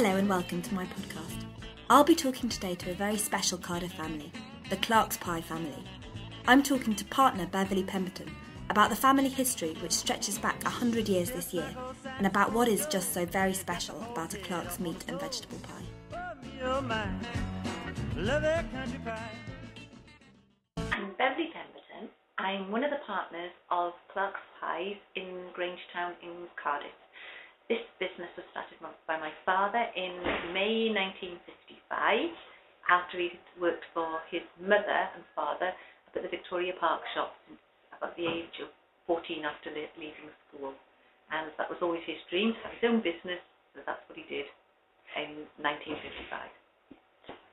Hello and welcome to my podcast. I'll be talking today to a very special Cardiff family, the Clark's Pie family. I'm talking to partner Beverly Pemberton about the family history which stretches back 100 years this year and about what is just so very special about a Clark's meat and vegetable pie. I'm Beverly Pemberton. I'm one of the partners of Clark's Pies in Grangetown in Cardiff. This business was started by my father in May 1955 after he worked for his mother and father up at the Victoria Park shop since about the age of 14 after leaving school. And that was always his dream, to have his own business, so that's what he did in 1955.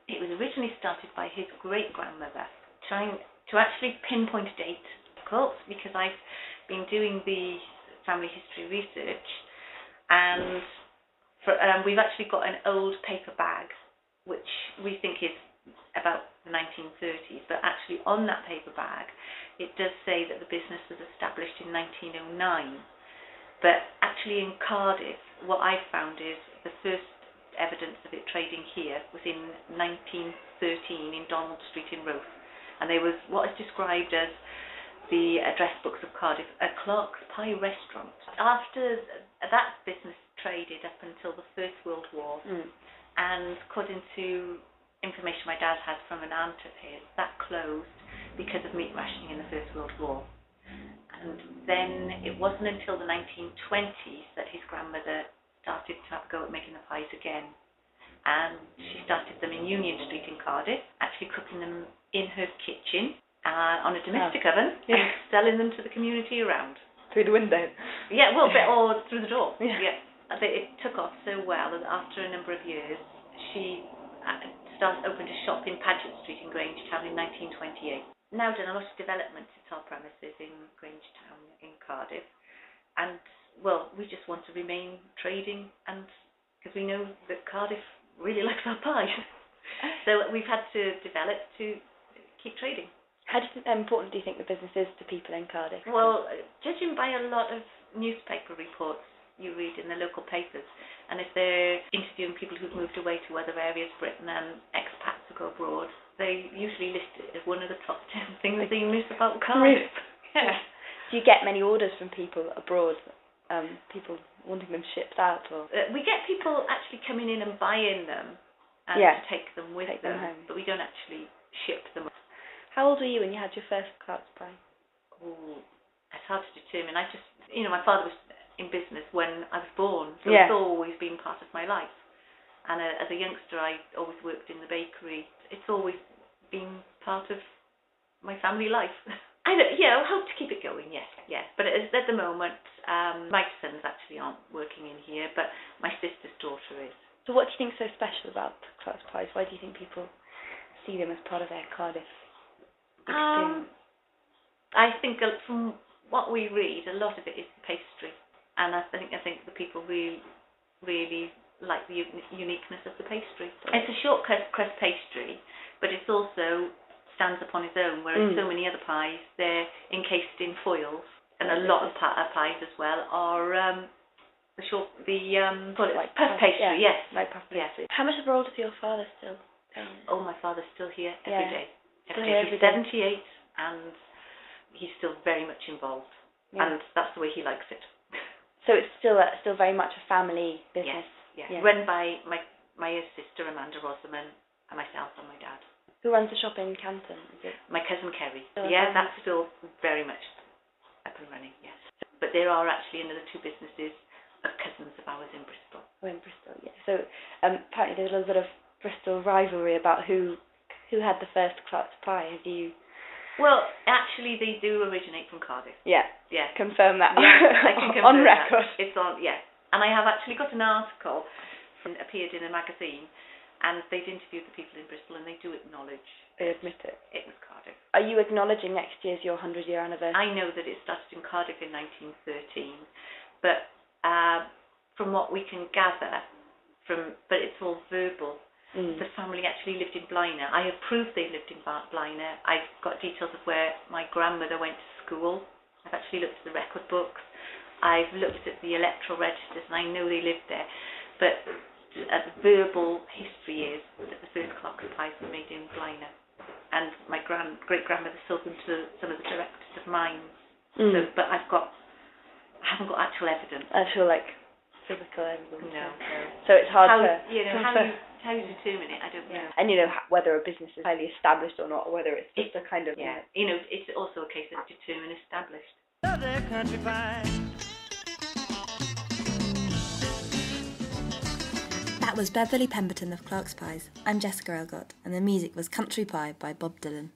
It was originally started by his great-grandmother, trying to actually pinpoint a date, of course, because I've been doing the family history research. And we've actually got an old paper bag, which we think is about the 1930s, but actually on that paper bag, it does say that the business was established in 1909. But actually in Cardiff, what I've found is the first evidence of it trading here was in 1913 in Donald Street in Roath. And there was what is described as the address books of Cardiff, a Clark's Pie restaurant. After that business traded up until the First World War, and according to information my dad had from an aunt of his, that closed because of meat rationing in the First World War. And then it wasn't until the 1920s that his grandmother started to have a go at making the pies again. And she started them in Union Street in Cardiff, actually cooking them in her kitchen on a domestic oven and selling them to the community around. Through the window? Yeah, well, or through the door. Yeah. It took off so well that after a number of years, she opened a shop in Paget Street in Grangetown in 1928. Now done a lot of development at our premises in Grangetown in Cardiff. And, well, we just want to remain trading, and because we know that Cardiff really likes our pie. So we've had to develop to keep trading. How important do you think the business is to people in Cardiff? Well, judging by a lot of newspaper reports you read in the local papers, and if they're interviewing people who've moved away to other areas of Britain and expats who go abroad, they usually list it as one of the top 10 things they miss about Cardiff. Yeah. Do you get many orders from people abroad, people wanting them shipped out? Or we get people actually coming in and buying them and to take them with them home. But we don't actually ship them. How old were you when you had your first Clark's Pie? Oh, it's hard to determine. My father was in business when I was born, so it's always been part of my life. And as a youngster, I always worked in the bakery. It's always been part of my family life. I hope to keep it going, yes. But at the moment, my sons actually aren't working in here, but my sister's daughter is. So what do you think is so special about Clark's Pies? Why do you think people see them as part of their Cardiff experience? I think from what we read, a lot of it is the pastry, and I think the people really like the uniqueness of the pastry. It's a short crust pastry, but it also stands upon its own, whereas so many other pies, they're encased in foils, and a lot of pies as well are puff pastry. Yes, like puff pastry. How much of a role does your father still play? Oh, my father's still here every day. He's 78 and he's still very much involved, and that's the way he likes it. So it's still very much a family business. Yes. Run by my sister Amanda Rosamond and myself and my dad. Who runs the shop in Canton? Is it? My cousin Kerry. That's still very much up and running. Yes, but there are actually another two businesses of cousins of ours in Bristol. Oh, in Bristol, yeah. So apparently there's a little bit of Bristol rivalry about who had the first Clark's Pie. Have you? Well, actually, they do originate from Cardiff. Yeah. Confirm that. Yeah, I can confirm on record. That. It's on. Yeah, and I have actually got an article appeared in a magazine, and they'd interviewed the people in Bristol, and they do acknowledge. They admit it. It was Cardiff. Are you acknowledging next year's your 100-year anniversary? I know that it started in Cardiff in 1913, but from what we can gather, but it's all verbal. The family actually lived in Blaina. I have proof they lived in Blaina. I've got details of where my grandmother went to school. I've actually looked at the record books. I've looked at the electoral registers, and I know they lived there. But verbal history is that the first clocks pies were made in Blaenau, and my great-grandmother sold them to some of the directors of mines. So, but I haven't got actual evidence. Actual, like, physical evidence. No. So it's hard to... How you determine it, I don't know. And, whether a business is highly established or not, or whether it's just a kind of... Yeah, it's also a case of determine established. That was Beverly Pemberton of Clark's Pies. I'm Jessica Elgott, and the music was Country Pie by Bob Dylan.